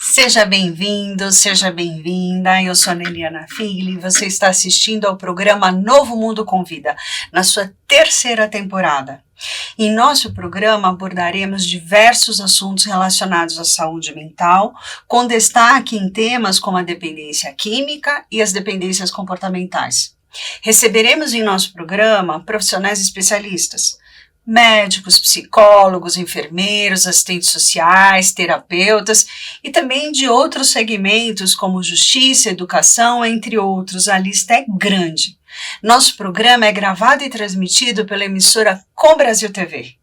Seja bem-vindo, seja bem-vinda. Eu sou a Neliana Figli e você está assistindo ao programa Novo Mundo Convida, na sua terceira temporada. Em nosso programa abordaremos diversos assuntos relacionados à saúde mental, com destaque em temas como a dependência química e as dependências comportamentais. Receberemos em nosso programa profissionais especialistas, médicos, psicólogos, enfermeiros, assistentes sociais, terapeutas e também de outros segmentos como justiça, educação, entre outros. A lista é grande. Nosso programa é gravado e transmitido pela emissora Com Brasil TV.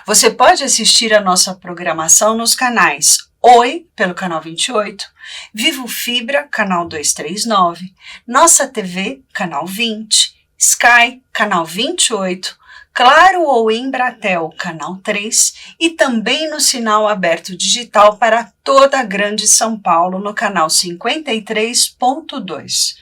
Você pode assistir a nossa programação nos canais Oi, pelo canal 28, Vivo Fibra, canal 239, Nossa TV, canal 20, Sky, canal 28, Claro ou Embratel, canal 3, e também no sinal aberto digital para toda a Grande São Paulo, no canal 53.2.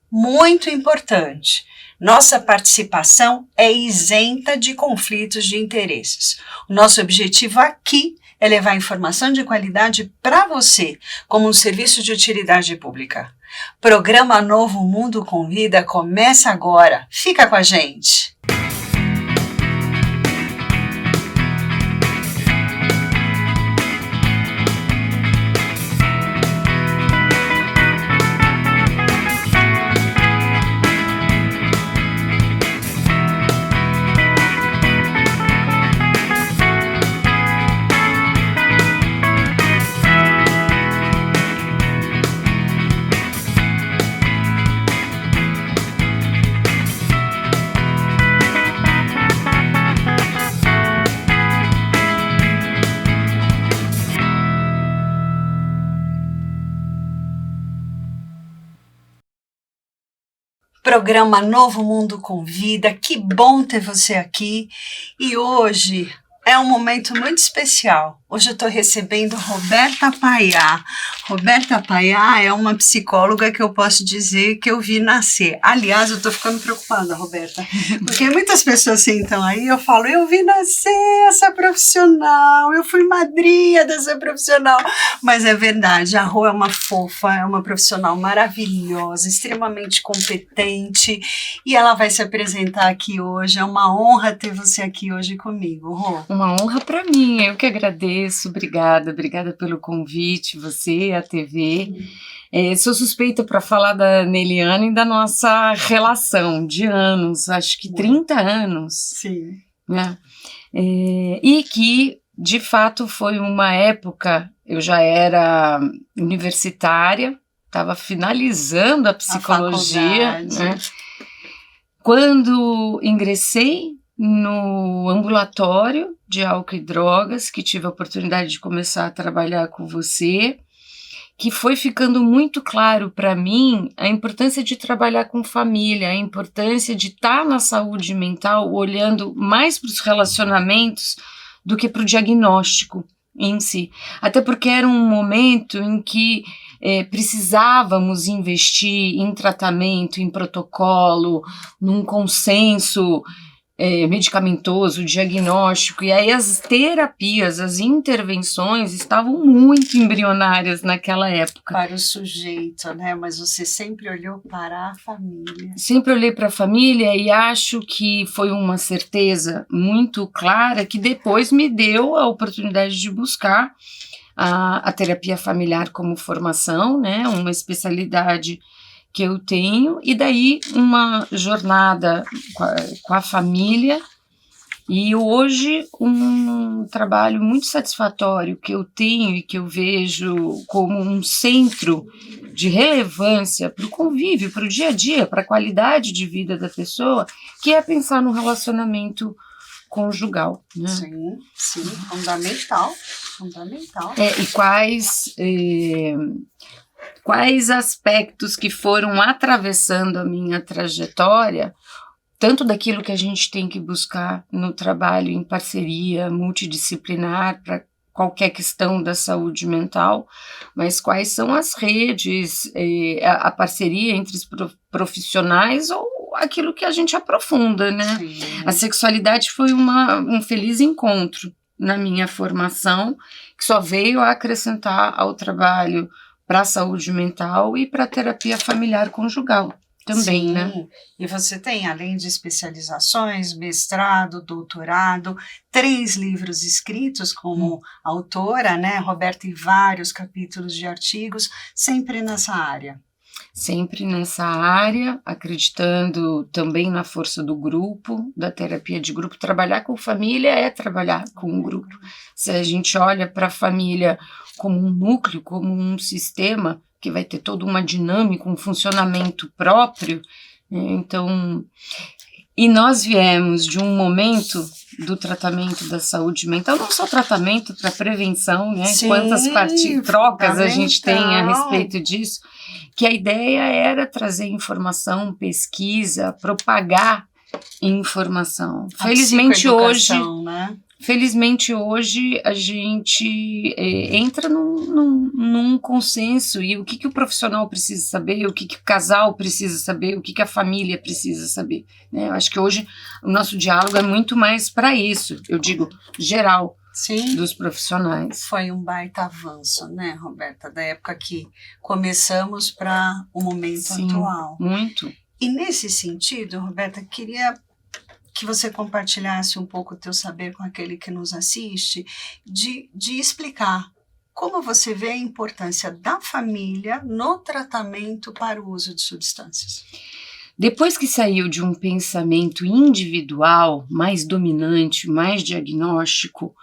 Muito importante, nossa participação é isenta de conflitos de interesses. O nosso objetivo aqui é levar informação de qualidade para você, como um serviço de utilidade pública. Programa Novo Mundo Convida começa agora. Fica com a gente! Programa Novo Mundo Convida, que bom ter você aqui. E hoje é um momento muito especial. Hoje eu estou recebendo Roberta Paiá. Roberta Paiá é uma psicóloga que eu posso dizer que eu vi nascer. Aliás, eu estou ficando preocupada, Roberta, porque muitas pessoas sentam aí e eu falo, eu vi nascer essa profissional, eu fui madrinha dessa profissional. Mas é verdade, a Rô é uma fofa, é uma profissional maravilhosa, extremamente competente, e ela vai se apresentar aqui hoje. É uma honra ter você aqui hoje comigo, Rô. Uma honra para mim, eu que agradeço, obrigada pelo convite, você, a TV. Sou suspeita para falar da Neliana e da nossa relação de anos, acho que 30 anos. Sim. Né? E que, de fato, foi uma época, eu já era universitária, estava finalizando a psicologia, né? Quando ingressei no ambulatório de álcool e drogas, que tive a oportunidade de começar a trabalhar com você, que foi ficando muito claro para mim a importância de trabalhar com família, a importância de estar na saúde mental, olhando mais para os relacionamentos do que para o diagnóstico em si. Até porque era um momento em que precisávamos investir em tratamento, em protocolo, num consenso medicamentoso, diagnóstico, e aí as terapias, as intervenções estavam muito embrionárias naquela época. Para o sujeito, né? Mas você sempre olhou para a família. Sempre olhei para a família e acho que foi uma certeza muito clara que depois me deu a oportunidade de buscar a terapia familiar como formação, né? Uma especialidade que eu tenho, e daí uma jornada com a família, e hoje um trabalho muito satisfatório que eu tenho e que eu vejo como um centro de relevância para o convívio, para o dia a dia, para a qualidade de vida da pessoa, que é pensar no relacionamento conjugal. Né? Sim, fundamental. E quais aspectos que foram atravessando a minha trajetória, tanto daquilo que a gente tem que buscar no trabalho em parceria multidisciplinar para qualquer questão da saúde mental, mas quais são as redes, a parceria entre os profissionais ou aquilo que a gente aprofunda, né? Sim. A sexualidade foi um feliz encontro na minha formação, que só veio a acrescentar ao trabalho para a saúde mental e para a terapia familiar conjugal também, Sim. né? E você tem, além de especializações, mestrado, doutorado, 3 livros escritos como autora, né, Roberta, e vários capítulos de artigos, sempre nessa área. Sempre nessa área, acreditando também na força do grupo, da terapia de grupo. Trabalhar com família é trabalhar com um grupo. Se a gente olha para a família como um núcleo, como um sistema, que vai ter toda uma dinâmica, um funcionamento próprio, então... E nós viemos de um momento do tratamento da saúde mental, não só tratamento, para prevenção, né? Sim, quantas trocas a gente tem a fundamental. respeito disso, que a ideia era trazer informação, pesquisa, propagar informação. A Felizmente hoje, psicoeducação, né? felizmente hoje a gente entra num consenso, e o que o profissional precisa saber, o que o casal precisa saber, o que a família precisa saber, né? Eu acho que hoje o nosso diálogo é muito mais para isso, eu digo, geral, Sim. dos profissionais. Foi um baita avanço, né, Roberta, da época que começamos para o momento Sim, atual. muito. E nesse sentido, Roberta, queria que você compartilhasse um pouco o teu saber com aquele que nos assiste, de explicar como você vê a importância da família no tratamento para o uso de substâncias. Depois que saiu de um pensamento individual, mais dominante, mais diagnóstico,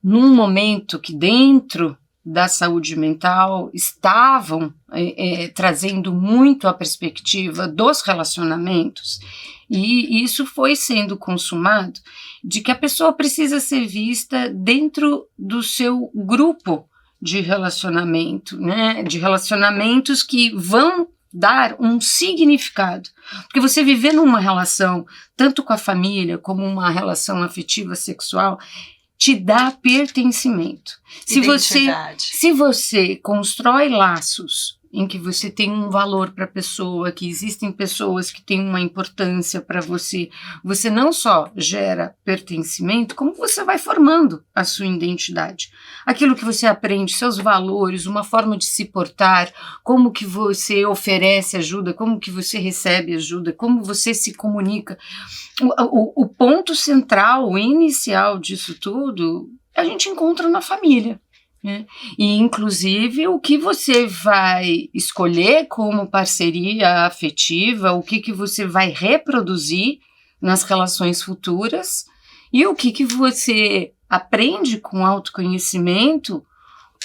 num momento que dentro da saúde mental estavam trazendo muito a perspectiva dos relacionamentos, e isso foi sendo consumado, de que a pessoa precisa ser vista dentro do seu grupo de relacionamento, né? De relacionamentos que vão dar um significado, porque você viver numa relação, tanto com a família como uma relação afetiva sexual, te dá pertencimento. Se você constrói laços em que você tem um valor para a pessoa, que existem pessoas que têm uma importância para você, você não só gera pertencimento, como você vai formando a sua identidade. Aquilo que você aprende, seus valores, uma forma de se portar, como que você oferece ajuda, como que você recebe ajuda, como você se comunica. O ponto central, o inicial disso tudo, a gente encontra na família. né? E, inclusive, o que você vai escolher como parceria afetiva, o que você vai reproduzir nas relações futuras e o que você aprende com autoconhecimento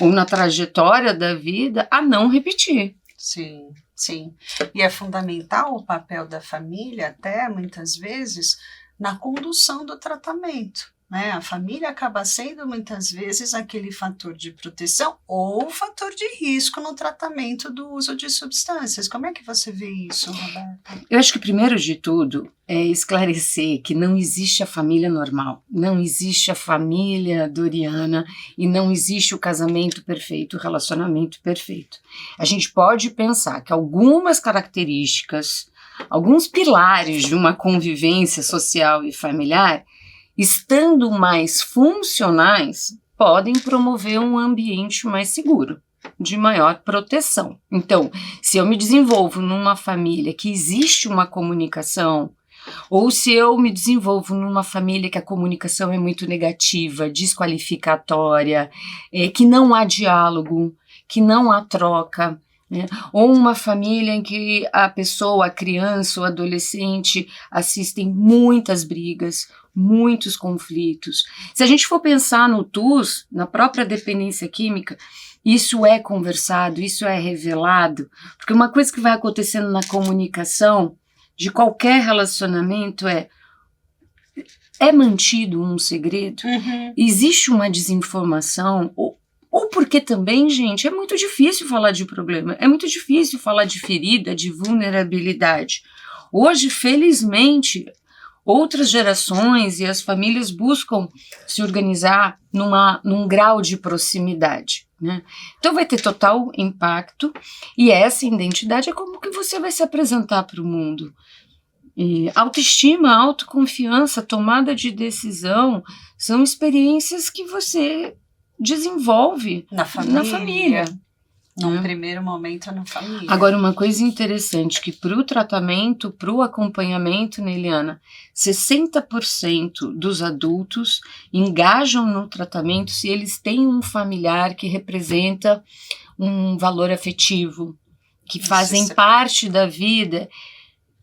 ou na trajetória da vida a não repetir. Sim, sim. E é fundamental o papel da família, até muitas vezes, na condução do tratamento. Né? A família acaba sendo muitas vezes aquele fator de proteção ou fator de risco no tratamento do uso de substâncias. Como é que você vê isso, Roberta? Eu acho que primeiro de tudo é esclarecer que não existe a família normal, não existe a família doriana e não existe o casamento perfeito, o relacionamento perfeito. A gente pode pensar que algumas características, alguns pilares de uma convivência social e familiar, estando mais funcionais, podem promover um ambiente mais seguro, de maior proteção. Então, se eu me desenvolvo numa família que existe uma comunicação, ou se eu me desenvolvo numa família que a comunicação é muito negativa, desqualificatória, que não há diálogo, que não há troca, ou uma família em que a pessoa, a criança ou adolescente assistem muitas brigas, muitos conflitos. Se a gente for pensar no TUS, na própria dependência química, isso é conversado, isso é revelado, porque uma coisa que vai acontecendo na comunicação de qualquer relacionamento é mantido um segredo, existe uma desinformação, ou porque também, gente, é muito difícil falar de problema, é muito difícil falar de ferida, de vulnerabilidade. Hoje, felizmente, outras gerações e as famílias buscam se organizar num grau de proximidade, né? Então vai ter total impacto, e essa identidade é como que você vai se apresentar para o mundo. E autoestima, autoconfiança, tomada de decisão são experiências que você desenvolve na família. Num primeiro momento na família. Agora, uma coisa interessante, que para o tratamento, para o acompanhamento, Neiliana, 60% dos adultos engajam no tratamento se eles têm um familiar que representa um valor afetivo, que fazem parte da vida,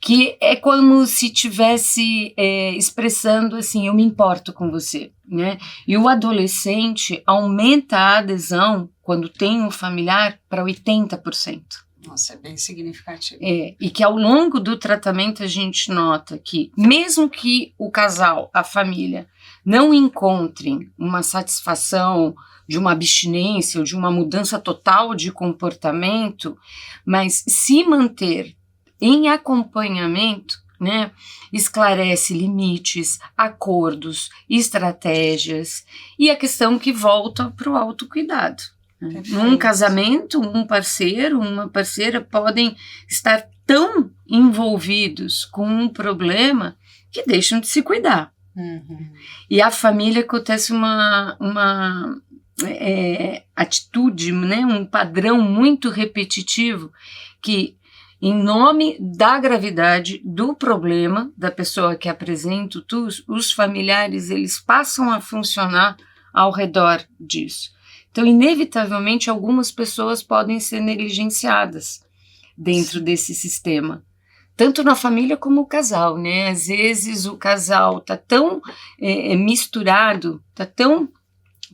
que é como se estivesse expressando assim, eu me importo com você, né? E o adolescente aumenta a adesão quando tem um familiar para 80%. Nossa, é bem significativo. E que ao longo do tratamento a gente nota que mesmo que o casal, a família, não encontrem uma satisfação de uma abstinência ou de uma mudança total de comportamento, mas se manter em acompanhamento, né, esclarece limites, acordos, estratégias e a questão que volta para o autocuidado. Né? Num casamento, um parceiro, uma parceira podem estar tão envolvidos com um problema que deixam de se cuidar. E a família acontece uma atitude, né, um padrão muito repetitivo que, em nome da gravidade do problema da pessoa que apresenta o TUS, os familiares eles passam a funcionar ao redor disso. Então, inevitavelmente, algumas pessoas podem ser negligenciadas dentro desse sistema, tanto na família como o casal, né? Às vezes o casal está tão misturado, está tão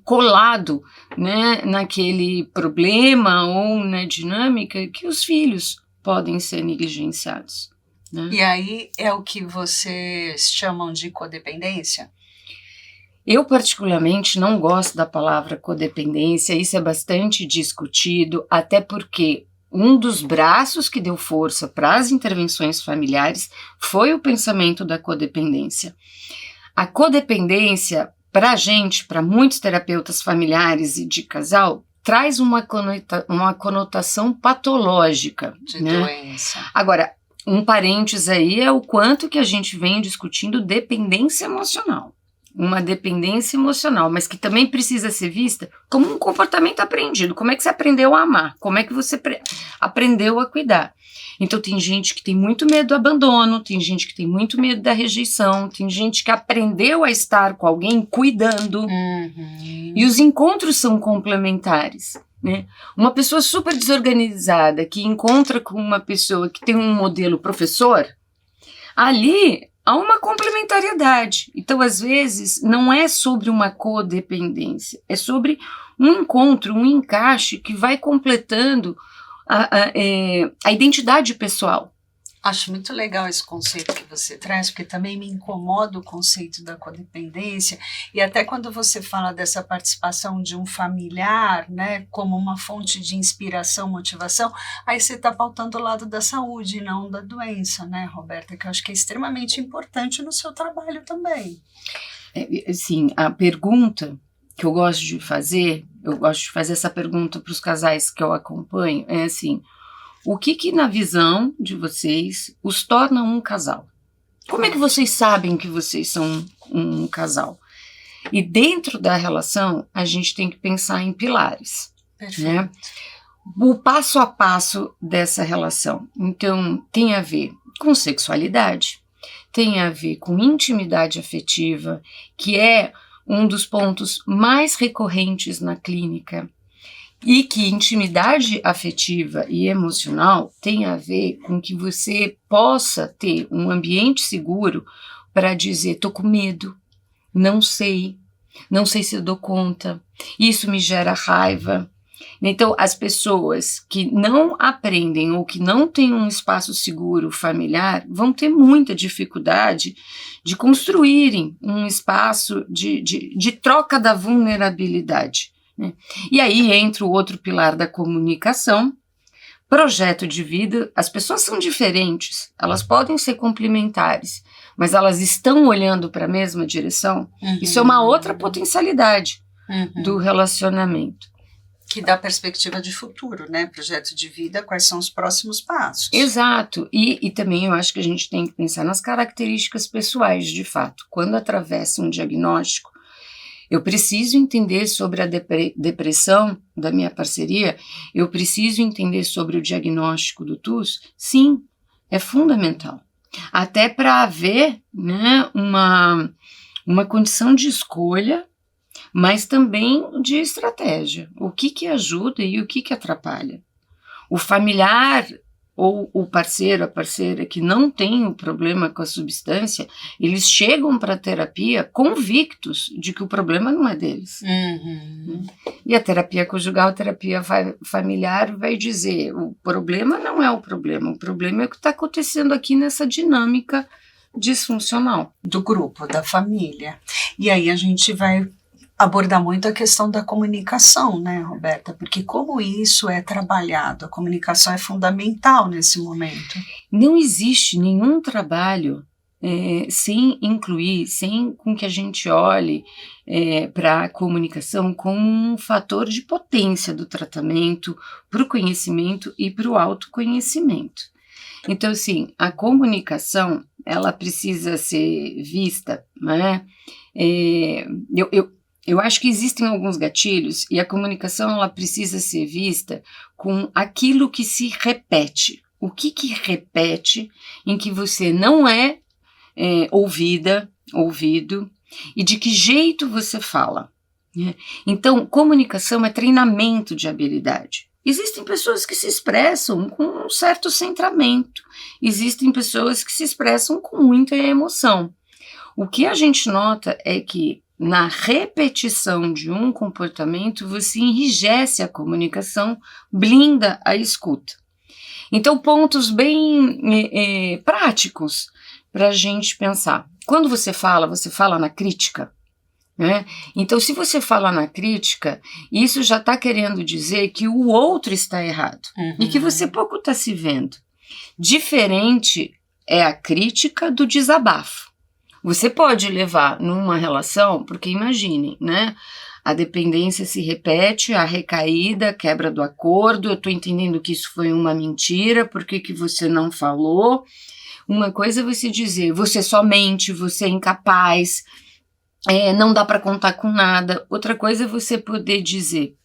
colado, né, naquele problema ou na dinâmica que os filhos podem ser negligenciados. Né? E aí é o que vocês chamam de codependência? Eu particularmente não gosto da palavra codependência, isso é bastante discutido, até porque um dos braços que deu força para as intervenções familiares foi o pensamento da codependência. A codependência, para a gente, para muitos terapeutas familiares e de casal, traz uma conotação patológica. De né? doença. Agora, um parênteses aí é o quanto que a gente vem discutindo dependência emocional. Uma dependência emocional, mas que também precisa ser vista como um comportamento aprendido. Como é que você aprendeu a amar? Como é que você aprendeu a cuidar? Então tem gente que tem muito medo do abandono, tem gente que tem muito medo da rejeição, tem gente que aprendeu a estar com alguém cuidando. E os encontros são complementares. Né? Uma pessoa super desorganizada que encontra com uma pessoa que tem um modelo professor, ali há uma complementariedade. Então, às vezes, não é sobre uma codependência, é sobre um encontro, um encaixe que vai completando a identidade pessoal. Acho muito legal esse conceito que você traz, porque também me incomoda o conceito da codependência, e até quando você fala dessa participação de um familiar, né, como uma fonte de inspiração, motivação, aí você está pautando o lado da saúde, não da doença, né, Roberta, que eu acho que é extremamente importante no seu trabalho também. Sim, a pergunta que eu gosto de fazer essa pergunta para os casais que eu acompanho, é assim: o que na visão de vocês os torna um casal? Como é que vocês sabem que vocês são um casal? E dentro da relação, a gente tem que pensar em pilares. Perfeito. Né? O passo a passo dessa relação. Então, tem a ver com sexualidade, tem a ver com intimidade afetiva, que é um dos pontos mais recorrentes na clínica. E que intimidade afetiva e emocional tem a ver com que você possa ter um ambiente seguro para dizer: tô com medo, não sei se eu dou conta, isso me gera raiva. Então, as pessoas que não aprendem ou que não têm um espaço seguro familiar vão ter muita dificuldade de construírem um espaço de troca da vulnerabilidade. Né? E aí entra o outro pilar da comunicação, projeto de vida. As pessoas são diferentes, elas podem ser complementares, mas elas estão olhando para a mesma direção. Isso é uma outra potencialidade do relacionamento. Que dá perspectiva de futuro, né? Projeto de vida, quais são os próximos passos. Exato, e também eu acho que a gente tem que pensar nas características pessoais, de fato. Quando atravessa um diagnóstico, eu preciso entender sobre a depressão da minha parceria, eu preciso entender sobre o diagnóstico do TUS, sim, é fundamental. Até para haver, né, uma condição de escolha, mas também de estratégia. O que ajuda e o que atrapalha. O familiar ou o parceiro, a parceira que não tem o problema com a substância, eles chegam para a terapia convictos de que o problema não é deles. Uhum. E a terapia conjugal, a terapia familiar vai dizer, o problema não é o problema é o que está acontecendo aqui nessa dinâmica disfuncional. Do grupo, da família. E aí a gente vai abordar muito a questão da comunicação, né, Roberta? Porque como isso é trabalhado, a comunicação é fundamental nesse momento. Não existe nenhum trabalho sem incluir, sem com que a gente olhe para a comunicação como um fator de potência do tratamento, para o conhecimento e para o autoconhecimento. Então, assim, a comunicação, ela precisa ser vista, né? Eu acho que existem alguns gatilhos e a comunicação ela precisa ser vista com aquilo que se repete. O que repete em que você não é ouvido e de que jeito você fala, né? Então, comunicação é treinamento de habilidade. Existem pessoas que se expressam com um certo centramento, existem pessoas que se expressam com muita emoção. O que a gente nota é que na repetição de um comportamento, você enrijece a comunicação, blinda a escuta. Então, pontos bem práticos para a gente pensar. Quando você fala na crítica, né? Então, se você fala na crítica, isso já está querendo dizer que o outro está errado e que você pouco está se vendo. Diferente é a crítica do desabafo. Você pode levar numa relação, porque imaginem, né? A dependência se repete, a recaída, a quebra do acordo, eu estou entendendo que isso foi uma mentira, por que você não falou? Uma coisa é você dizer, você só mente, você é incapaz, não dá para contar com nada. Outra coisa é você poder dizer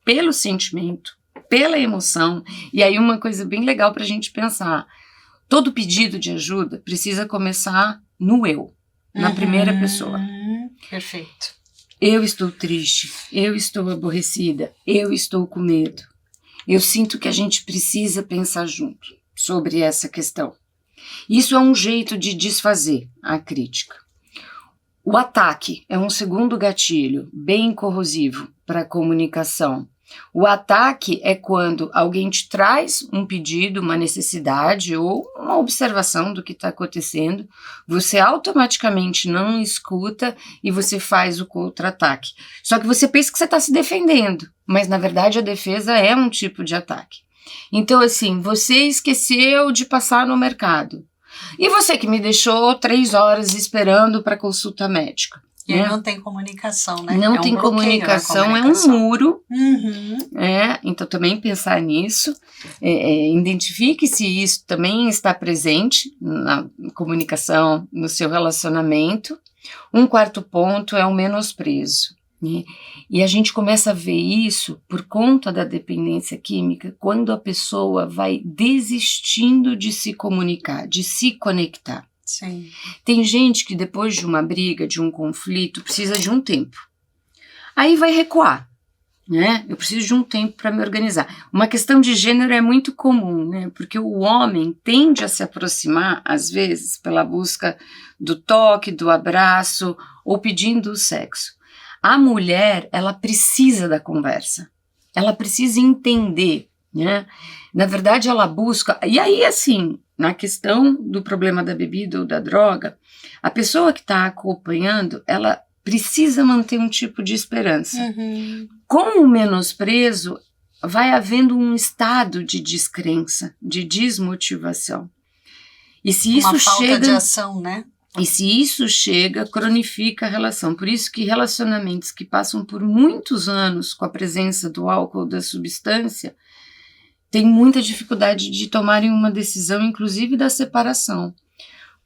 pelo sentimento, pela emoção, e aí uma coisa bem legal para a gente pensar, todo pedido de ajuda precisa começar no eu, na primeira pessoa. Perfeito. Eu estou triste, eu estou aborrecida, eu estou com medo. Eu sinto que a gente precisa pensar junto sobre essa questão. Isso é um jeito de desfazer a crítica. O ataque é um segundo gatilho bem corrosivo para a comunicação. O ataque é quando alguém te traz um pedido, uma necessidade ou uma observação do que está acontecendo, você automaticamente não escuta e você faz o contra-ataque. Só que você pensa que você está se defendendo, mas na verdade a defesa é um tipo de ataque. Então assim, você esqueceu de passar no mercado. E você que me deixou 3 horas esperando para consulta médica. E aí não tem comunicação, né? Não tem comunicação, é um muro. Então também pensar nisso, identifique se isso também está presente na comunicação, no seu relacionamento. Um quarto ponto é o menosprezo. Né? E a gente começa a ver isso por conta da dependência química, quando a pessoa vai desistindo de se comunicar, de se conectar. Sim. Tem gente que depois de uma briga, de um conflito, precisa de um tempo. Aí vai recuar, né? Eu preciso de um tempo para me organizar. Uma questão de gênero é muito comum, né? Porque o homem tende a se aproximar, às vezes, pela busca do toque, do abraço ou pedindo o sexo. A mulher, ela precisa da conversa. Ela precisa entender, né? Na verdade, ela busca... E aí, assim... Na questão do problema da bebida ou da droga, a pessoa que está acompanhando, ela precisa manter um tipo de esperança. Com o menosprezo, vai havendo um estado de descrença, de desmotivação. E se isso uma falta chega... de ação, né? E se isso chega, cronifica a relação. Por isso que relacionamentos que passam por muitos anos com a presença do álcool ou da substância têm muita dificuldade de tomarem uma decisão, inclusive da separação,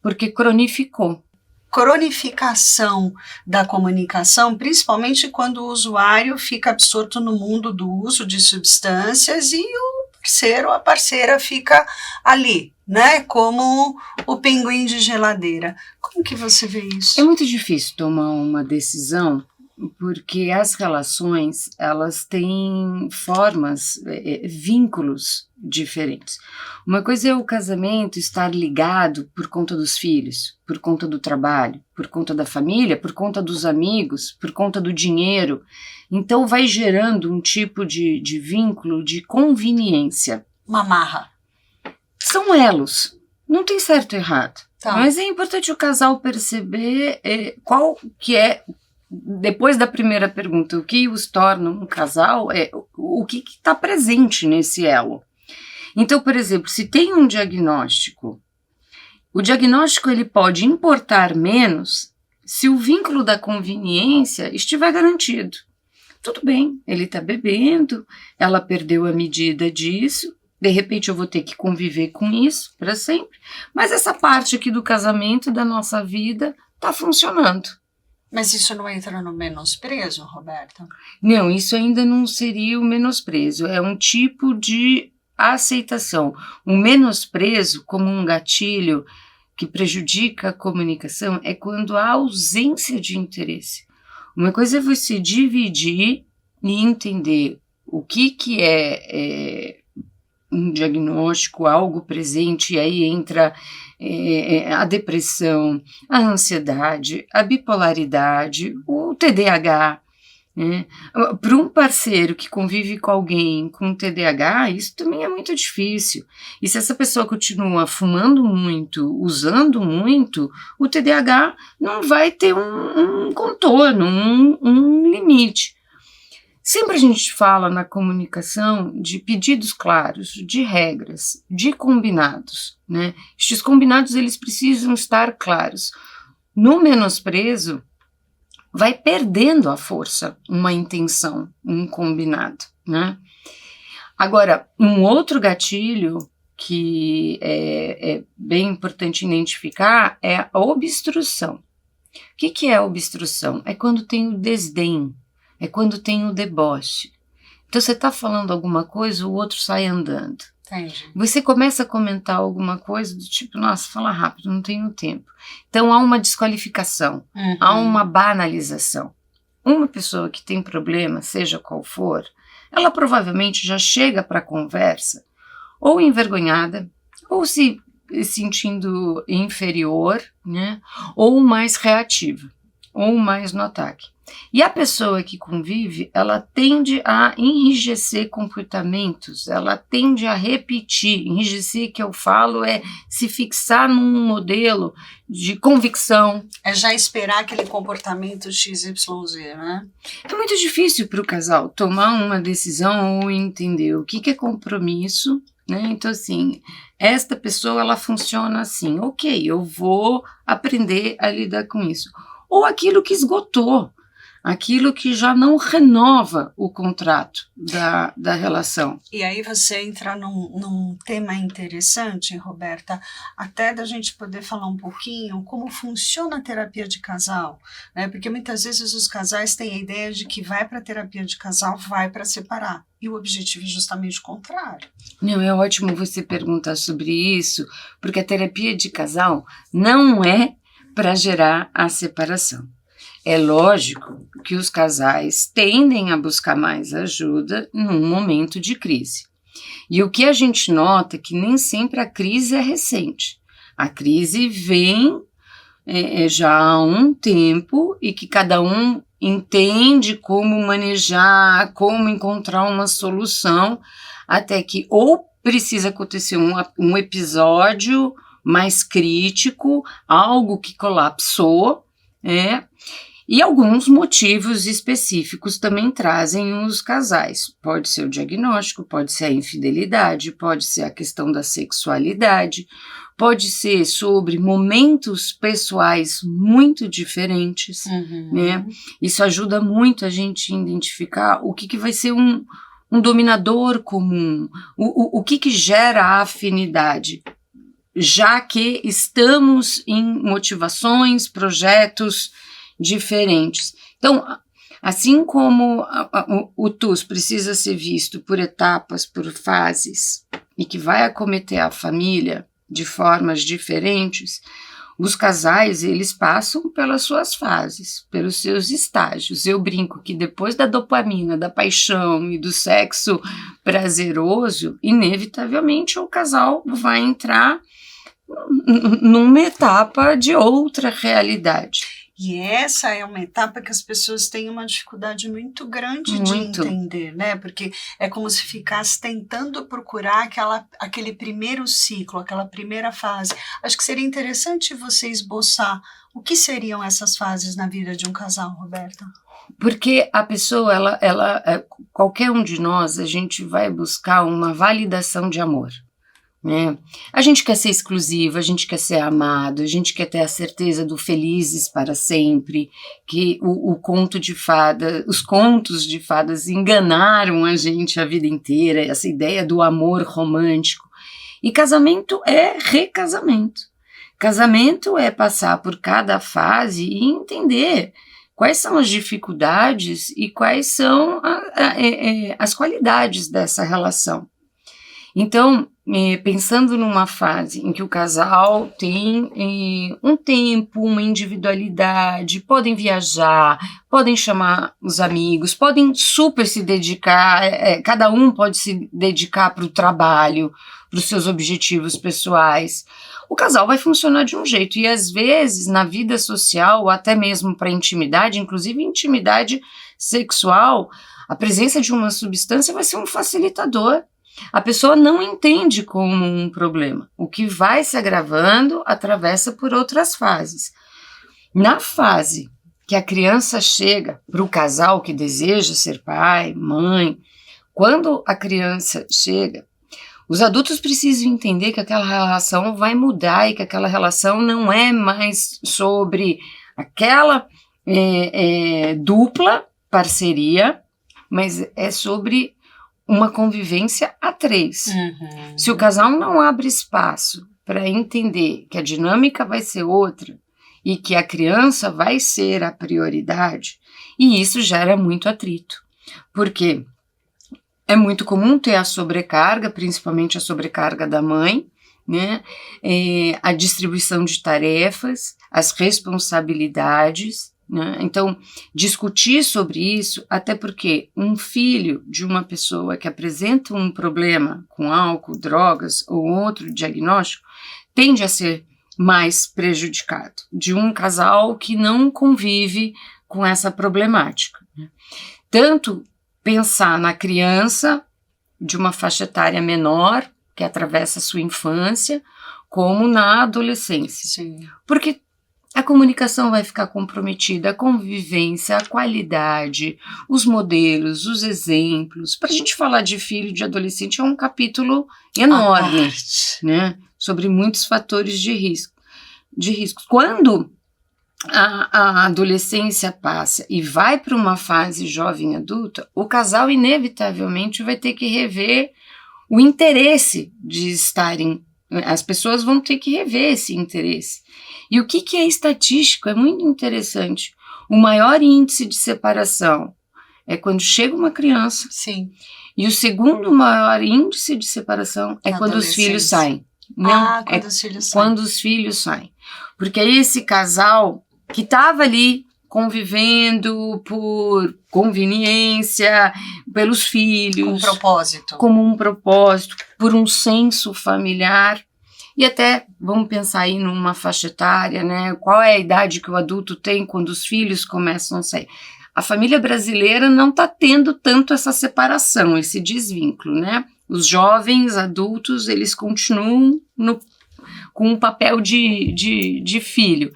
porque cronificou. Cronificação da comunicação, principalmente quando o usuário fica absorto no mundo do uso de substâncias e o parceiro, a parceira fica ali, né, como o pinguim de geladeira. Como que você vê isso? É muito difícil tomar uma decisão, porque as relações, elas têm formas, vínculos diferentes. Uma coisa é o casamento estar ligado por conta dos filhos, por conta do trabalho, por conta da família, por conta dos amigos, por conta do dinheiro. Então vai gerando um tipo de vínculo de conveniência. Uma amarra. São elos, não tem certo e errado. Tá. Mas é importante o casal perceber qual que é, depois da primeira pergunta, o que os torna um casal, o que está presente nesse elo. Então, por exemplo, se tem um diagnóstico, o diagnóstico ele pode importar menos se o vínculo da conveniência estiver garantido. Tudo bem, ele está bebendo, ela perdeu a medida disso, de repente eu vou ter que conviver com isso para sempre, mas essa parte aqui do casamento, da nossa vida, está funcionando. Mas isso não entra no menosprezo, Roberta? Não, isso ainda não seria o menosprezo, é um tipo de aceitação. O menosprezo, como um gatilho que prejudica a comunicação, é quando há ausência de interesse. Uma coisa é você dividir e entender o que é um diagnóstico, algo presente, e aí entra a depressão, a ansiedade, a bipolaridade, o TDAH. Né? Para um parceiro que convive com alguém com TDAH, isso também é muito difícil. E se essa pessoa continua fumando muito, usando muito, o TDAH não vai ter um contorno, um limite. Sempre a gente fala na comunicação de pedidos claros, de regras, de combinados, né? Estes combinados eles precisam estar claros. No menosprezo, vai perdendo a força uma intenção, um combinado, né? Agora, um outro gatilho que é bem importante identificar é a obstrução. O que é a obstrução? É quando tem o desdém, é quando tem o deboche. Então você está falando alguma coisa, o outro sai andando. Entendi. Você começa a comentar alguma coisa do tipo, nossa, fala rápido, não tenho tempo. Então há uma desqualificação, há uma banalização. Uma pessoa que tem problema, seja qual for, ela provavelmente já chega para a conversa ou envergonhada, ou se sentindo inferior, né? Ou mais reativa, ou mais no ataque. E a pessoa que convive, ela tende a enrijecer comportamentos, ela tende a repetir. Enrijecer, que eu falo, é se fixar num modelo de convicção. É já esperar aquele comportamento XYZ, né? É muito difícil para o casal tomar uma decisão ou entender o que é compromisso, né? Então, assim, esta pessoa, ela funciona assim. Ok, eu vou aprender a lidar com isso. Ou aquilo que esgotou. Aquilo que já não renova o contrato da relação. E aí você entra num tema interessante, Roberta, até da gente poder falar um pouquinho como funciona a terapia de casal, né? Porque muitas vezes os casais têm a ideia de que vai para a terapia de casal, vai para separar. E o objetivo é justamente o contrário. Não, é ótimo você perguntar sobre isso, porque a terapia de casal não é para gerar a separação. É lógico que os casais tendem a buscar mais ajuda num momento de crise. E o que a gente nota é que nem sempre a crise é recente. A crise vem já há um tempo e que cada um entende como manejar, como encontrar uma solução, até que ou precisa acontecer um episódio mais crítico, algo que colapsou, E alguns motivos específicos também trazem os casais. Pode ser o diagnóstico, pode ser a infidelidade, pode ser a questão da sexualidade, pode ser sobre momentos pessoais muito diferentes, né? Isso ajuda muito a gente identificar o que vai ser um dominador comum, o que gera afinidade, já que estamos em motivações, projetos diferentes. Então, assim como o TUS precisa ser visto por etapas, por fases, e que vai acometer a família de formas diferentes, os casais, eles passam pelas suas fases, pelos seus estágios. Eu brinco que depois da dopamina, da paixão e do sexo prazeroso, inevitavelmente o casal vai entrar numa etapa de outra realidade. E essa é uma etapa que as pessoas têm uma dificuldade muito grande de entender, né? Porque é como se ficasse tentando procurar aquele primeiro ciclo, aquela primeira fase. Acho que seria interessante você esboçar o que seriam essas fases na vida de um casal, Roberta. Porque a pessoa, qualquer um de nós, a gente vai buscar uma validação de amor. Né? A gente quer ser exclusivo, a gente quer ser amado, a gente quer ter a certeza do felizes para sempre, que os contos de fadas enganaram a gente a vida inteira, essa ideia do amor romântico. E casamento é recasamento. Casamento é passar por cada fase e entender quais são as dificuldades e quais são as qualidades dessa relação. Então, pensando numa fase em que o casal tem um tempo, uma individualidade, podem viajar, podem chamar os amigos, podem super se dedicar, cada um pode se dedicar para o trabalho, para os seus objetivos pessoais. O casal vai funcionar de um jeito, e às vezes na vida social, ou até mesmo para intimidade, inclusive intimidade sexual, a presença de uma substância vai ser um facilitador. A pessoa não entende como um problema. O que vai se agravando atravessa por outras fases. Na fase que a criança chega para o casal que deseja ser pai, mãe, quando a criança chega, os adultos precisam entender que aquela relação vai mudar e que aquela relação não é mais sobre aquela dupla parceria, mas é sobre uma convivência a três. Se o casal não abre espaço para entender que a dinâmica vai ser outra e que a criança vai ser a prioridade, e isso gera muito atrito, porque é muito comum ter a sobrecarga, principalmente a sobrecarga da mãe, né? A distribuição de tarefas, as responsabilidades, né? Então, discutir sobre isso, até porque um filho de uma pessoa que apresenta um problema com álcool, drogas ou outro diagnóstico, tende a ser mais prejudicado de um casal que não convive com essa problemática, né? Tanto pensar na criança de uma faixa etária menor, que atravessa a sua infância, como na adolescência. Sim. Porque a comunicação vai ficar comprometida, a convivência, a qualidade, os modelos, os exemplos. Para a gente falar de filho, de adolescente, é um capítulo enorme, né? Sobre muitos fatores de risco. Quando a adolescência passa e vai para uma fase jovem adulta, o casal inevitavelmente vai ter que rever o interesse de estarem. As pessoas vão ter que rever esse interesse. E o que é estatístico? É muito interessante. O maior índice de separação é quando chega uma criança. Sim. E o segundo maior índice de separação é quando os filhos saem. Não, quando os filhos saem. Quando os filhos saem. Porque aí esse casal que estava ali convivendo por conveniência, pelos filhos. Com um propósito. Como um propósito, por um senso familiar. E até, vamos pensar aí numa faixa etária, né? Qual é a idade que o adulto tem quando os filhos começam a sair? A família brasileira não está tendo tanto essa separação, esse desvínculo, né? Os jovens adultos, eles continuam com um papel de filho.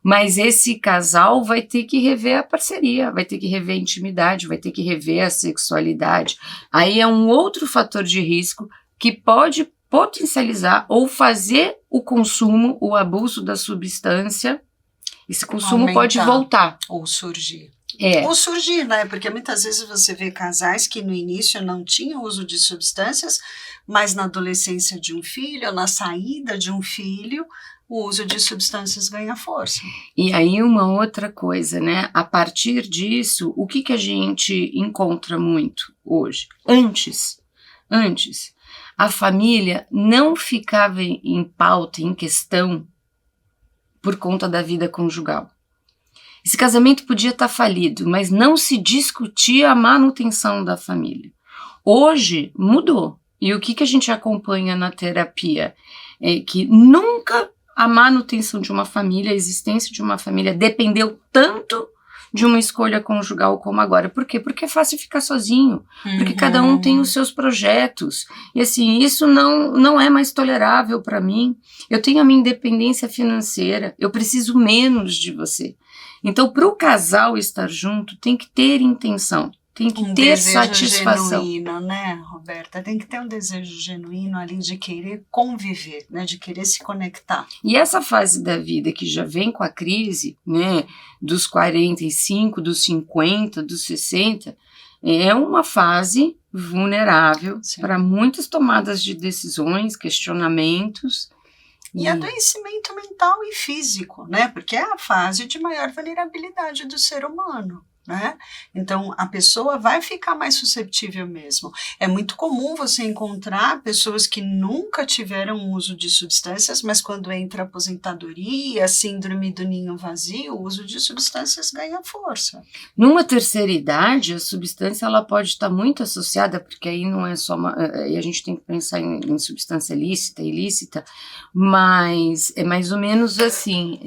Mas esse casal vai ter que rever a parceria, vai ter que rever a intimidade, vai ter que rever a sexualidade. Aí é um outro fator de risco que pode potencializar ou fazer o consumo, o abuso da substância. Esse consumo Aumentar. pode voltar. Ou surgir. É. Ou surgir, né? Porque muitas vezes você vê casais que no início não tinham uso de substâncias, mas na adolescência de um filho, ou na saída de um filho, o uso de substâncias ganha força. E aí uma outra coisa, né? A partir disso, o que a gente encontra muito hoje? Antes, a família não ficava em pauta, em questão, por conta da vida conjugal. Esse casamento podia estar falido, mas não se discutia a manutenção da família. Hoje mudou. E o que a gente acompanha na terapia é que nunca a manutenção de uma família, a existência de uma família dependeu tanto de uma escolha conjugal como agora. Por quê? Porque é fácil ficar sozinho, porque cada um tem os seus projetos. E assim, isso não é mais tolerável para mim. Eu tenho a minha independência financeira, eu preciso menos de você. Então, para o casal estar junto, tem que ter intenção, tem que ter satisfação. Genuíno, né, Roberta? Tem que ter um desejo genuíno ali de querer conviver, né, de querer se conectar. E essa fase da vida que já vem com a crise, né, dos 45, dos 50, dos 60, é uma fase vulnerável para muitas tomadas de decisões, questionamentos. E adoecimento mental e físico, né? Porque é a fase de maior vulnerabilidade do ser humano, né? Então, a pessoa vai ficar mais susceptível mesmo. É muito comum você encontrar pessoas que nunca tiveram uso de substâncias, mas quando entra a aposentadoria, a síndrome do ninho vazio, o uso de substâncias ganha força. Numa terceira idade, a substância ela pode estar muito associada, porque aí não é só aí a gente tem que pensar em substância lícita, ilícita, mas é mais ou menos assim,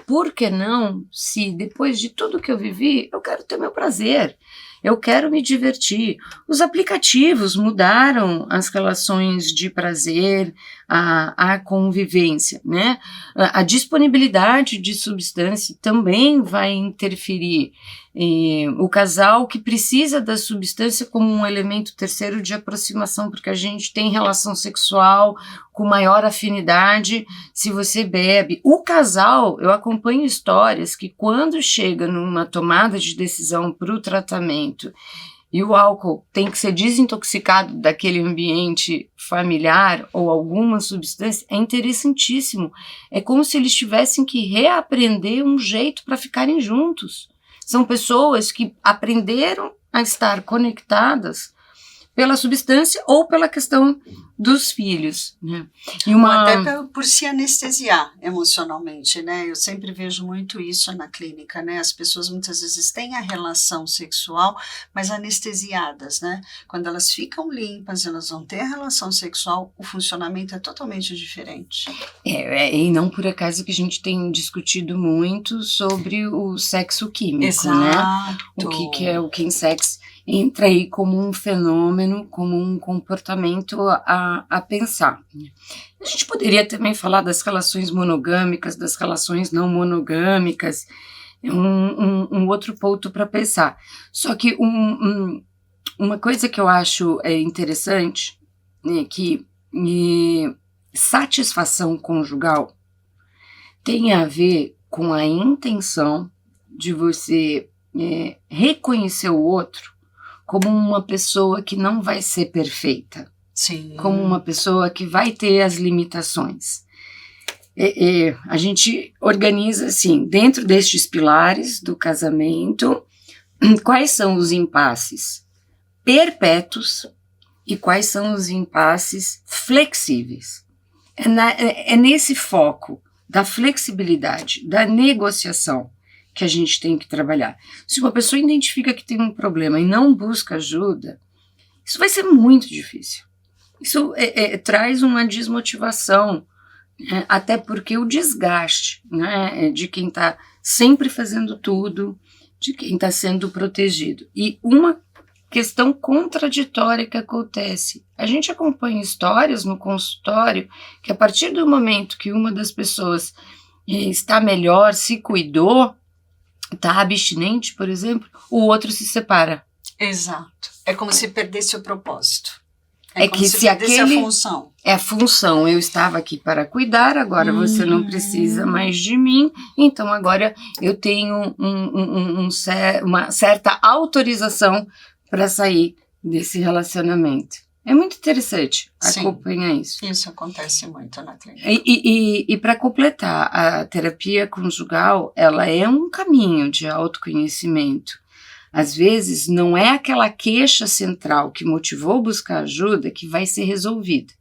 por que não, se depois de tudo que eu vivi, eu quero ter meu prazer, eu quero me divertir. Os aplicativos mudaram as relações de prazer, a convivência, né? A disponibilidade de substância também vai interferir. O casal que precisa da substância como um elemento terceiro de aproximação, porque a gente tem relação sexual com maior afinidade se você bebe. O casal, eu acompanho histórias que quando chega numa tomada de decisão para o tratamento e o álcool tem que ser desintoxicado daquele ambiente familiar ou alguma substância, é interessantíssimo. É como se eles tivessem que reaprender um jeito para ficarem juntos. São pessoas que aprenderam a estar conectadas pela substância ou pela questão dos filhos, né? Ou até por se anestesiar emocionalmente, né? Eu sempre vejo muito isso na clínica, né? As pessoas muitas vezes têm a relação sexual, mas anestesiadas, né? Quando elas ficam limpas, elas vão ter a relação sexual, o funcionamento é totalmente diferente. E não por acaso que a gente tem discutido muito sobre o sexo químico, exato, né? O que é o chemsex entra aí como um fenômeno, como um comportamento a pensar. A gente poderia também falar das relações monogâmicas, das relações não monogâmicas, um outro ponto para pensar. Só que uma coisa que eu acho interessante, né, que satisfação conjugal tem a ver com a intenção de você reconhecer o outro como uma pessoa que não vai ser perfeita. Sim. Como uma pessoa que vai ter as limitações. A gente organiza assim, dentro destes pilares do casamento, quais são os impasses perpétuos e quais são os impasses flexíveis. É nesse foco da flexibilidade, da negociação, que a gente tem que trabalhar. Se uma pessoa identifica que tem um problema e não busca ajuda, isso vai ser muito difícil. Isso traz uma desmotivação, né? Até porque o desgaste, né, de quem está sempre fazendo tudo, de quem está sendo protegido. E uma questão contraditória que acontece. A gente acompanha histórias no consultório que a partir do momento que uma das pessoas está melhor, se cuidou, está abstinente, por exemplo, o outro se separa. Exato. É como se perdesse o propósito. É como que se perdesse aquele... a função. É a função, eu estava aqui para cuidar, agora você não precisa mais de mim, então agora eu tenho uma certa autorização para sair desse relacionamento. É muito interessante acompanhar isso. Isso acontece muito na clínica. E para completar, a terapia conjugal, ela é um caminho de autoconhecimento. Às vezes, não é aquela queixa central que motivou buscar ajuda que vai ser resolvida.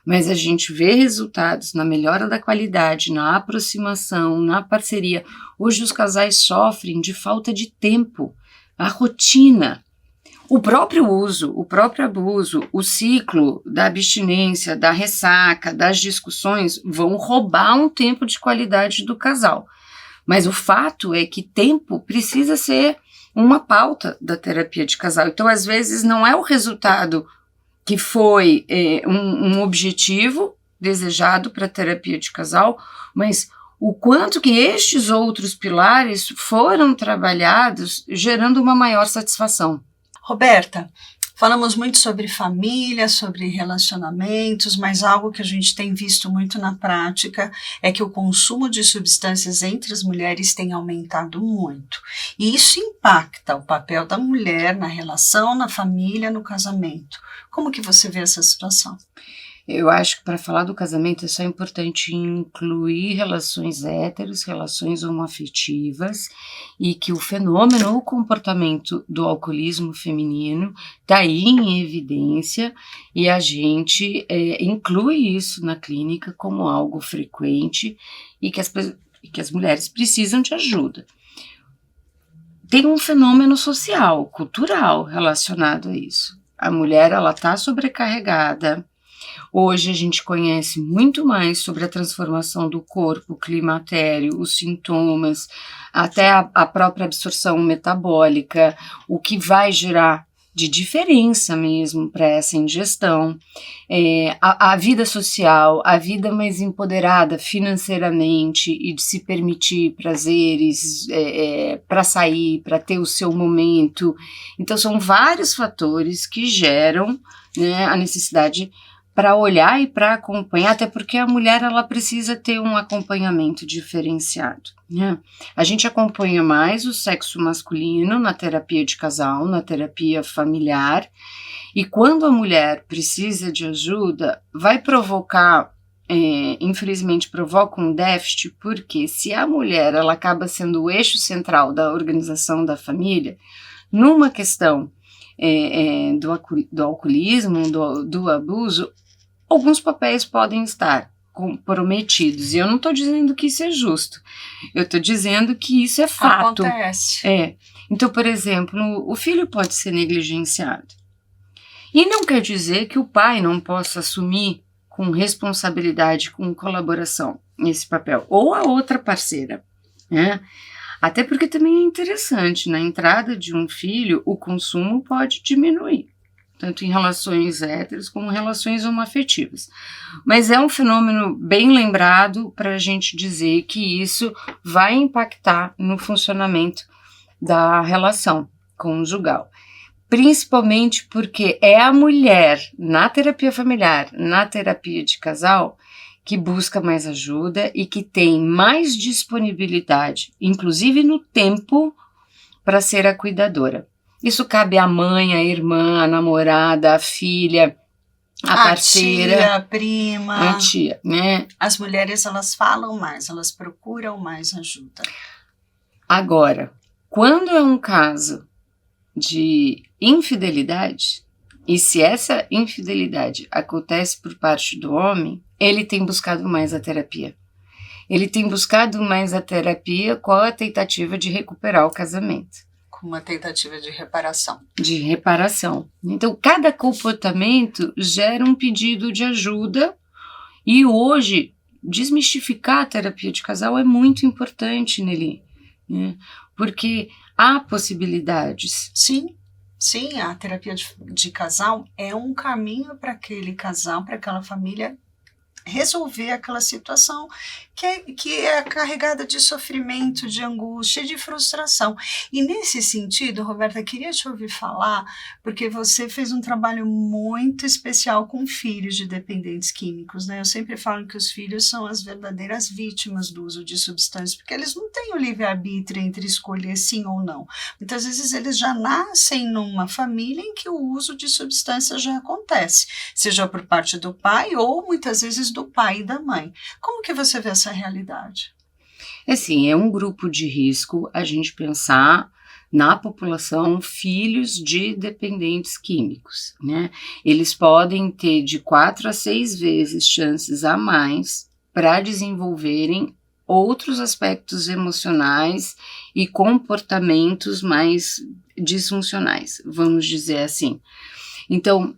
Mas a gente vê resultados na melhora da qualidade, na aproximação, na parceria. Hoje os casais sofrem de falta de tempo, a rotina, o próprio uso, o próprio abuso, o ciclo da abstinência, da ressaca, das discussões vão roubar um tempo de qualidade do casal. Mas o fato é que tempo precisa ser uma pauta da terapia de casal. Então, às vezes, não é o resultado que foi um objetivo desejado para a terapia de casal, mas o quanto que estes outros pilares foram trabalhados, gerando uma maior satisfação. Roberta, falamos muito sobre família, sobre relacionamentos, mas algo que a gente tem visto muito na prática é que o consumo de substâncias entre as mulheres tem aumentado muito. E isso impacta o papel da mulher na relação, na família, no casamento. Como que você vê essa situação? Eu acho que para falar do casamento é só importante incluir relações héteros, relações homoafetivas, e que o fenômeno, o comportamento do alcoolismo feminino está aí em evidência, e a gente inclui isso na clínica como algo frequente e que as mulheres precisam de ajuda. Tem um fenômeno social, cultural relacionado a isso. A mulher está sobrecarregada. Hoje a gente conhece muito mais sobre a transformação do corpo, o climatério, os sintomas, até a própria absorção metabólica, o que vai gerar de diferença mesmo para essa ingestão, a vida social, a vida mais empoderada financeiramente e de se permitir prazeres para sair, para ter o seu momento. Então são vários fatores que geram, né, a necessidade para olhar e para acompanhar, até porque a mulher ela precisa ter um acompanhamento diferenciado, né? A gente acompanha mais o sexo masculino na terapia de casal, na terapia familiar, e quando a mulher precisa de ajuda, vai provocar, infelizmente provoca um déficit, porque se a mulher ela acaba sendo o eixo central da organização da família, numa questão do alcoolismo, do abuso, alguns papéis podem estar comprometidos. E eu não estou dizendo que isso é justo. Eu estou dizendo que isso é fato. Acontece. Então, por exemplo, o filho pode ser negligenciado. E não quer dizer que o pai não possa assumir com responsabilidade, com colaboração, esse papel. Ou a outra parceira, né? Até porque também é interessante, na entrada de um filho, o consumo pode diminuir, tanto em relações héteros como em relações homoafetivas. Mas é um fenômeno bem lembrado para a gente dizer que isso vai impactar no funcionamento da relação conjugal. Principalmente porque é a mulher, na terapia familiar, na terapia de casal, que busca mais ajuda e que tem mais disponibilidade, inclusive no tempo, para ser a cuidadora. Isso cabe à mãe, à irmã, à namorada, à filha, à parceira. Tia, a prima. A tia, né? As mulheres, elas falam mais, elas procuram mais ajuda. Agora, quando é um caso de infidelidade, e se essa infidelidade acontece por parte do homem, ele tem buscado mais a terapia. Ele tem buscado mais a terapia com a tentativa de recuperar o casamento. Com uma tentativa de reparação. De reparação. Então, cada comportamento gera um pedido de ajuda e hoje, desmistificar a terapia de casal é muito importante, Nelly, né? Porque há possibilidades. Sim, a terapia de casal é um caminho para aquele casal, para aquela família resolver aquela situação que é carregada de sofrimento, de angústia, de frustração. E nesse sentido, Roberta, queria te ouvir falar, porque você fez um trabalho muito especial com filhos de dependentes químicos, né? Eu sempre falo que os filhos são as verdadeiras vítimas do uso de substâncias, porque eles não têm o livre-arbítrio entre escolher sim ou não. Muitas vezes eles já nascem numa família em que o uso de substâncias já acontece, seja por parte do pai ou muitas vezes do pai e da mãe. Como que você vê essa realidade? Assim, é um grupo de risco a gente pensar na população filhos de dependentes químicos, né? Eles podem ter de 4 a 6 vezes chances a mais para desenvolverem outros aspectos emocionais e comportamentos mais disfuncionais, vamos dizer assim. Então,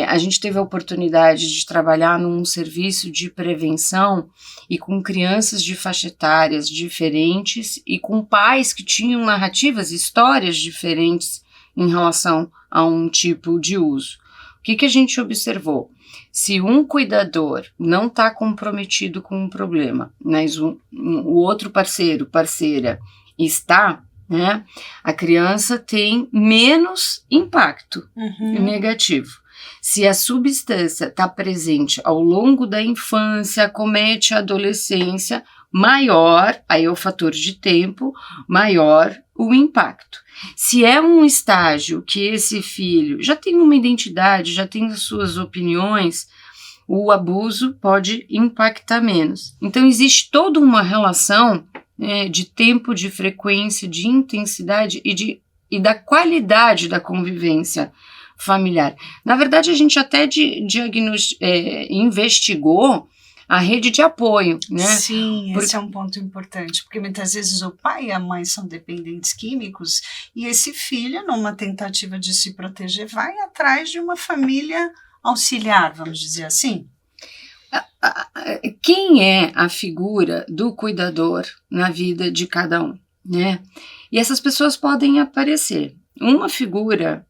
a gente teve a oportunidade de trabalhar num serviço de prevenção e com crianças de faixa etárias diferentes e com pais que tinham narrativas, histórias diferentes em relação a um tipo de uso. O que a gente observou? Se um cuidador não está comprometido com um problema, mas o outro parceira está, né, a criança tem menos impacto negativo. Se a substância está presente ao longo da infância, acomete a adolescência, maior, aí é o fator de tempo, maior o impacto. Se é um estágio que esse filho já tem uma identidade, já tem as suas opiniões, o abuso pode impactar menos. Então existe toda uma relação de tempo, de frequência, de intensidade e da qualidade da convivência familiar. Na verdade, a gente até investigou a rede de apoio, né? Sim, esse é um ponto importante, porque muitas vezes o pai e a mãe são dependentes químicos e esse filho, numa tentativa de se proteger, vai atrás de uma família auxiliar, vamos dizer assim. Quem é a figura do cuidador na vida de cada um, né? E essas pessoas podem aparecer. Uma figura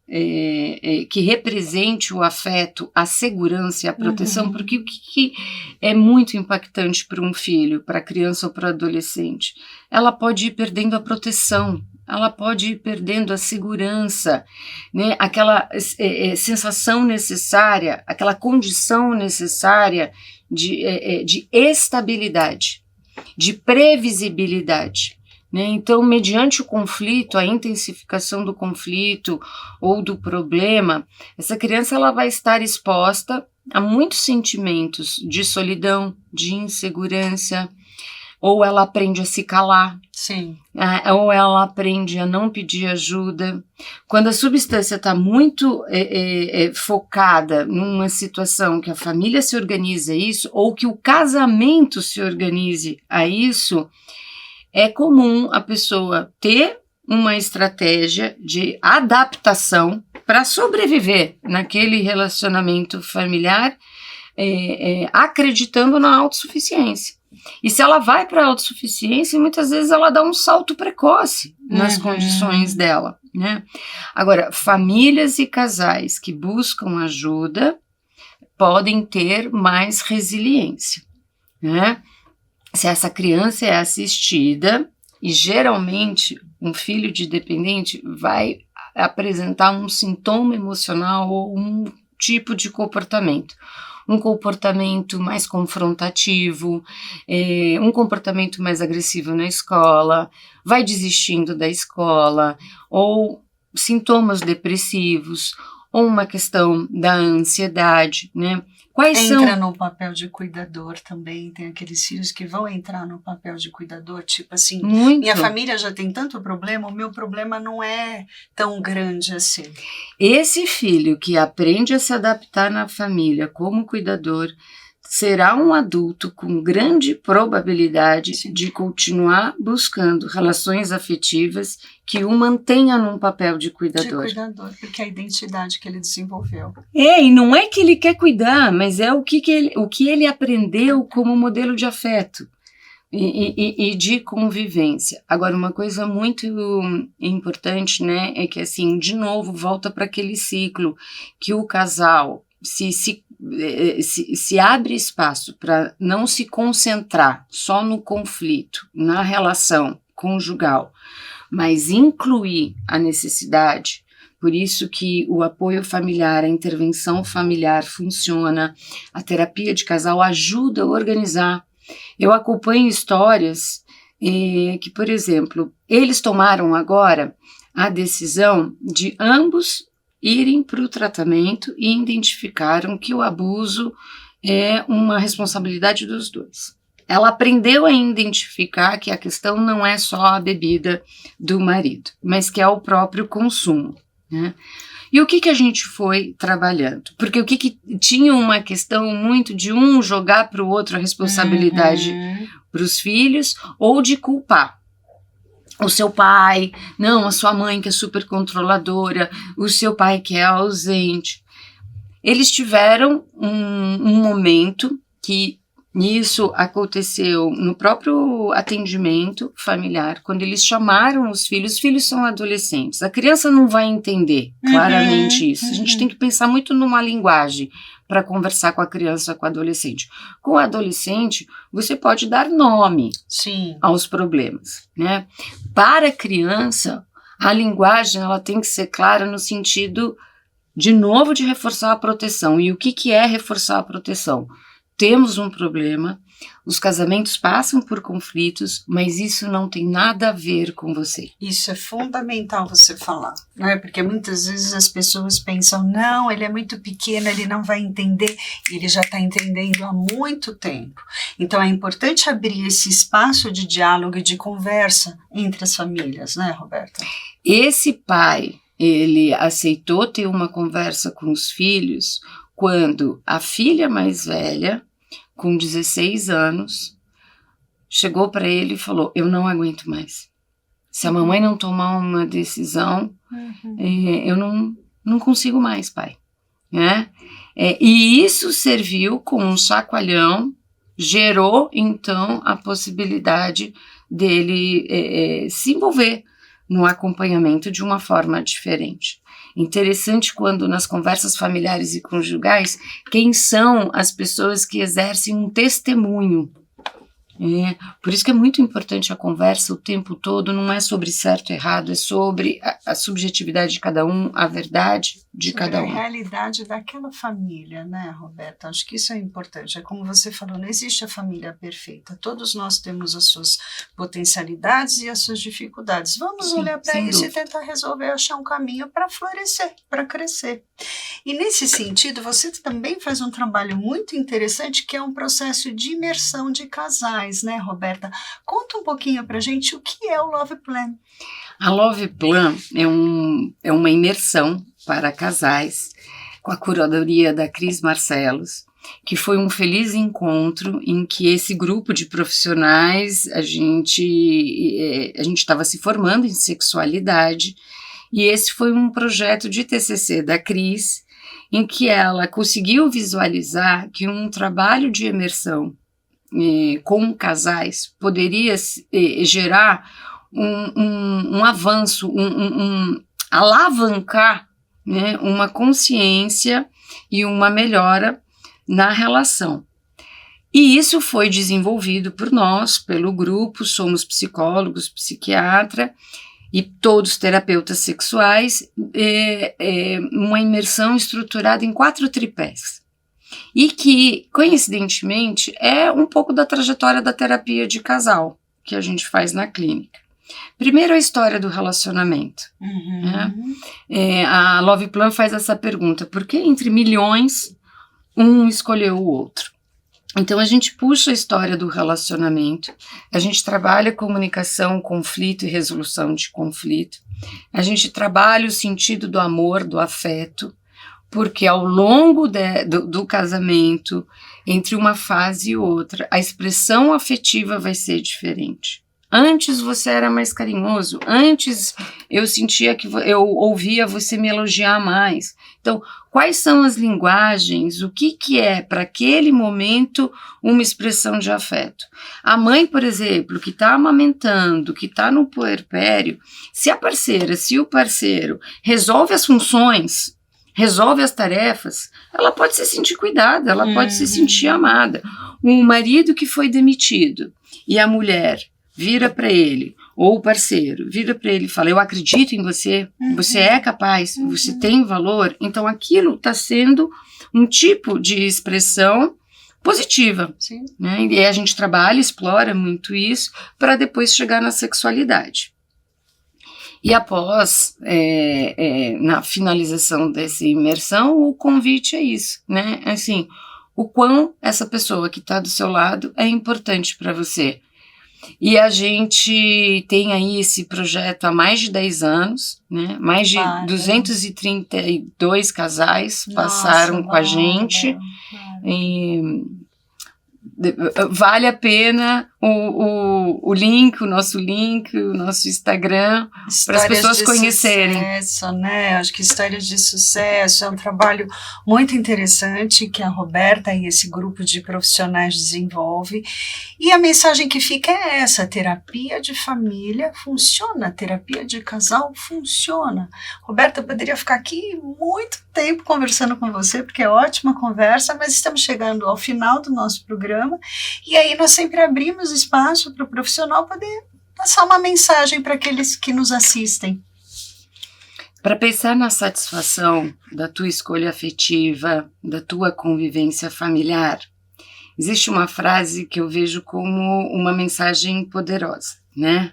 que represente o afeto, a segurança e a proteção, porque o que é muito impactante para um filho, para a criança ou para o adolescente? Ela pode ir perdendo a proteção, ela pode ir perdendo a segurança, né? Aquela sensação necessária, aquela condição necessária de estabilidade, de previsibilidade. Né? Então, mediante o conflito, a intensificação do conflito ou do problema, essa criança ela vai estar exposta a muitos sentimentos de solidão, de insegurança, ou ela aprende a se calar, sim, ou ela aprende a não pedir ajuda. Quando a substância está muito focada numa situação que a família se organiza a isso, ou que o casamento se organize a isso, é comum a pessoa ter uma estratégia de adaptação para sobreviver naquele relacionamento familiar, acreditando na autossuficiência. E se ela vai para a autossuficiência, muitas vezes ela dá um salto precoce nas condições dela, né? Agora, famílias e casais que buscam ajuda podem ter mais resiliência, né? Se essa criança é assistida, e geralmente um filho de dependente vai apresentar um sintoma emocional ou um tipo de comportamento. Um comportamento mais confrontativo, um comportamento mais agressivo na escola, vai desistindo da escola, ou sintomas depressivos, ou uma questão da ansiedade, né? Entra no papel de cuidador também, tem aqueles filhos que vão entrar no papel de cuidador, tipo assim, minha família já tem tanto problema, o meu problema não é tão grande assim. Esse filho que aprende a se adaptar na família como cuidador será um adulto com grande probabilidade de continuar buscando relações afetivas que o mantenha num papel de cuidador. De cuidador, porque é a identidade que ele desenvolveu. E não é que ele quer cuidar, mas é o que ele aprendeu como modelo de afeto e de convivência. Agora, uma coisa muito importante, né, é que, assim, de novo, volta para aquele ciclo que o casal se se abre espaço para não se concentrar só no conflito, na relação conjugal, mas incluir a necessidade. Por isso que o apoio familiar, a intervenção familiar funciona, a terapia de casal ajuda a organizar. Eu acompanho histórias que, por exemplo, eles tomaram agora a decisão de ambos irem para o tratamento e identificaram que o abuso é uma responsabilidade dos dois. Ela aprendeu a identificar que a questão não é só a bebida do marido, mas que é o próprio consumo, né? E o que a gente foi trabalhando? Porque o que tinha uma questão muito de um jogar para o outro a responsabilidade para os filhos ou de culpar. O seu pai, não, a sua mãe que é super controladora, o seu pai que é ausente. Eles tiveram um momento que isso aconteceu no próprio atendimento familiar, quando eles chamaram os filhos são adolescentes, a criança não vai entender claramente isso, a gente tem que pensar muito numa linguagem para conversar com a criança, com o adolescente. Com o adolescente, você pode dar nome aos problemas, né? Para a criança, a linguagem ela tem que ser clara no sentido, de novo, de reforçar a proteção. E o que é reforçar a proteção? Temos um problema, os casamentos passam por conflitos, mas isso não tem nada a ver com você. Isso é fundamental você falar, né? Porque muitas vezes as pessoas pensam, não, ele é muito pequeno, ele não vai entender, e ele já está entendendo há muito tempo. Então é importante abrir esse espaço de diálogo e de conversa entre as famílias, né, Roberta? Esse pai, ele aceitou ter uma conversa com os filhos quando a filha mais velha, com 16 anos, chegou para ele e falou, eu não aguento mais. Se a mamãe não tomar uma decisão, eu não consigo mais, pai. Né? E isso serviu como um chacoalhão, gerou, então, a possibilidade dele se envolver no acompanhamento de uma forma diferente. Interessante quando nas conversas familiares e conjugais, quem são as pessoas que exercem um testemunho. Por isso que é muito importante a conversa o tempo todo, não é sobre certo e errado, é sobre a subjetividade de cada um, a verdade de cada um. A realidade daquela família, né, Roberta? Acho que isso é importante. É como você falou, não existe a família perfeita. Todos nós temos as suas potencialidades e as suas dificuldades. Vamos olhar para isso e tentar resolver, achar um caminho para florescer, para crescer. E nesse sentido, você também faz um trabalho muito interessante, que é um processo de imersão de casais, né, Roberta? Conta um pouquinho para a gente o que é o Love Plan. A Love Plan é uma imersão para casais, com a curadoria da Cris Marcelos, que foi um feliz encontro em que esse grupo de profissionais, a gente estava se formando em sexualidade, e esse foi um projeto de TCC da Cris, em que ela conseguiu visualizar que um trabalho de imersão com casais poderia gerar um avanço, alavancar, né, uma consciência e uma melhora na relação. E isso foi desenvolvido por nós, pelo grupo, somos psicólogos, psiquiatra e todos terapeutas sexuais, uma imersão estruturada em 4 tripés. E que, coincidentemente, é um pouco da trajetória da terapia de casal que a gente faz na clínica. Primeiro, a história do relacionamento. Né? A Love Plan faz essa pergunta, por que entre milhões um escolheu o outro? Então a gente puxa a história do relacionamento, a gente trabalha comunicação, conflito e resolução de conflito, a gente trabalha o sentido do amor, do afeto, porque ao longo do casamento, entre uma fase e outra, a expressão afetiva vai ser diferente. Antes você era mais carinhoso, antes eu sentia que eu ouvia você me elogiar mais. Então, quais são as linguagens, o que é para aquele momento uma expressão de afeto? A mãe, por exemplo, que está amamentando, que está no puerpério, se a parceira, se o parceiro resolve as funções, resolve as tarefas, ela pode se sentir cuidada, ela pode se sentir amada. Um marido que foi demitido e a mulher vira para ele, ou o parceiro vira para ele e fala, eu acredito em você, você é capaz, você tem valor, então aquilo está sendo um tipo de expressão positiva, né? E a gente trabalha, explora muito isso para depois chegar na sexualidade. E após, na finalização dessa imersão, o convite é isso, né? Assim, o quão essa pessoa que está do seu lado é importante para você. E a gente tem aí esse projeto há mais de 10 anos, né? Mais de 232 casais passaram com a gente. E vale a pena o link, o nosso Instagram, para as pessoas conhecerem. Sucesso, né? Acho que histórias de sucesso é um trabalho muito interessante que a Roberta e esse grupo de profissionais desenvolve. E a mensagem que fica é essa: terapia de família funciona, terapia de casal funciona. Roberta, eu poderia ficar aqui muito tempo conversando com você, porque é ótima conversa, mas estamos chegando ao final do nosso programa, e aí nós sempre abrimos espaço para o profissional poder passar uma mensagem para aqueles que nos assistem. Para pensar na satisfação da tua escolha afetiva, da tua convivência familiar, existe uma frase que eu vejo como uma mensagem poderosa, né?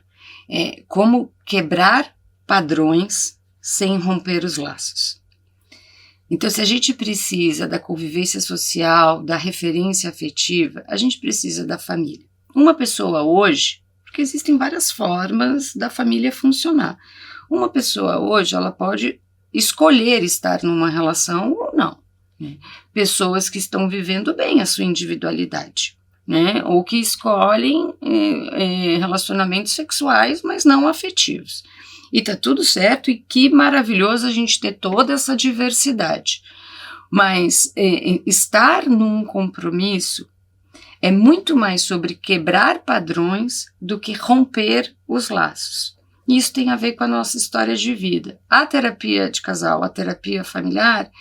Como quebrar padrões sem romper os laços. Então, se a gente precisa da convivência social, da referência afetiva, a gente precisa da família. Uma pessoa hoje, porque existem várias formas da família funcionar, uma pessoa hoje, ela pode escolher estar numa relação ou não, né? Pessoas que estão vivendo bem a sua individualidade, né? Ou que escolhem relacionamentos sexuais, mas não afetivos. E tá tudo certo, e que maravilhoso a gente ter toda essa diversidade. Mas estar num compromisso é muito mais sobre quebrar padrões do que romper os laços. Isso tem a ver com a nossa história de vida. A terapia de casal, a terapia familiar,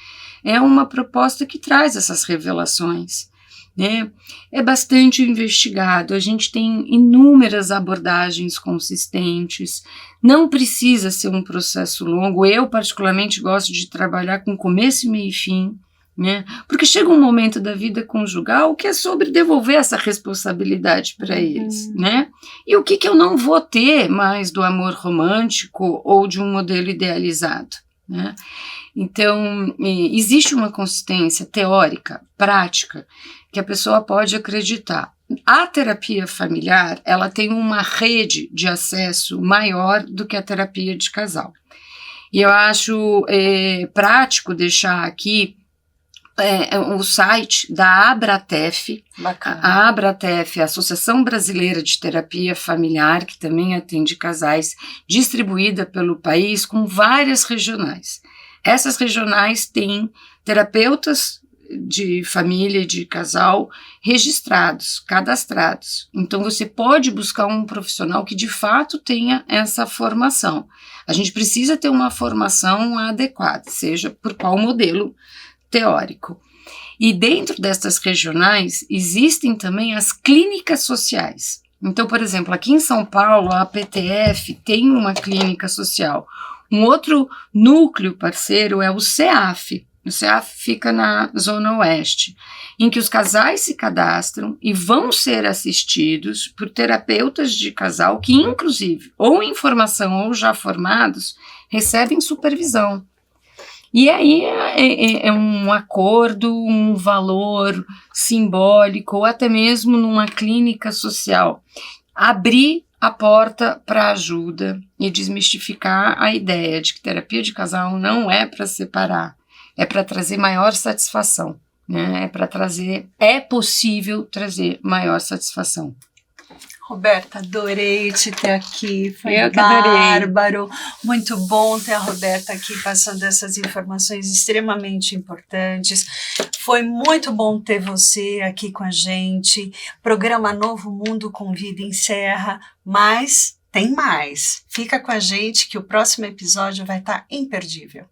é uma proposta que traz essas revelações, né? É bastante investigado, a gente tem inúmeras abordagens consistentes, não precisa ser um processo longo. Eu particularmente gosto de trabalhar com começo, meio e fim, né? Porque chega um momento da vida conjugal que é sobre devolver essa responsabilidade para eles, né? E o que eu não vou ter mais do amor romântico ou de um modelo idealizado, né? Então, existe uma consistência teórica, prática, que a pessoa pode acreditar. A terapia familiar, ela tem uma rede de acesso maior do que a terapia de casal. E eu acho prático deixar aqui o site da Abratef. Bacana. A Abratef, a Associação Brasileira de Terapia Familiar, que também atende casais, distribuída pelo país com várias regionais. Essas regionais têm terapeutas de família e de casal registrados, cadastrados. Então você pode buscar um profissional que de fato tenha essa formação. A gente precisa ter uma formação adequada, seja por qual modelo teórico. E dentro dessas regionais existem também as clínicas sociais. Então, por exemplo, aqui em São Paulo, a PTF tem uma clínica social. Um outro núcleo parceiro é o CEAF. O CEAF fica na Zona Oeste, em que os casais se cadastram e vão ser assistidos por terapeutas de casal que, inclusive, ou em formação ou já formados, recebem supervisão. E aí é um acordo, um valor simbólico, ou até mesmo numa clínica social. Abrir a porta para ajuda e desmistificar a ideia de que terapia de casal não é para separar, é para trazer maior satisfação, né? É possível trazer maior satisfação. Roberta, adorei te ter aqui, foi bárbaro. Adorei. Muito bom ter a Roberta aqui passando essas informações extremamente importantes. Foi muito bom ter você aqui com a gente. Programa Novo Mundo Convida encerra, mas tem mais. Fica com a gente que o próximo episódio vai estar imperdível.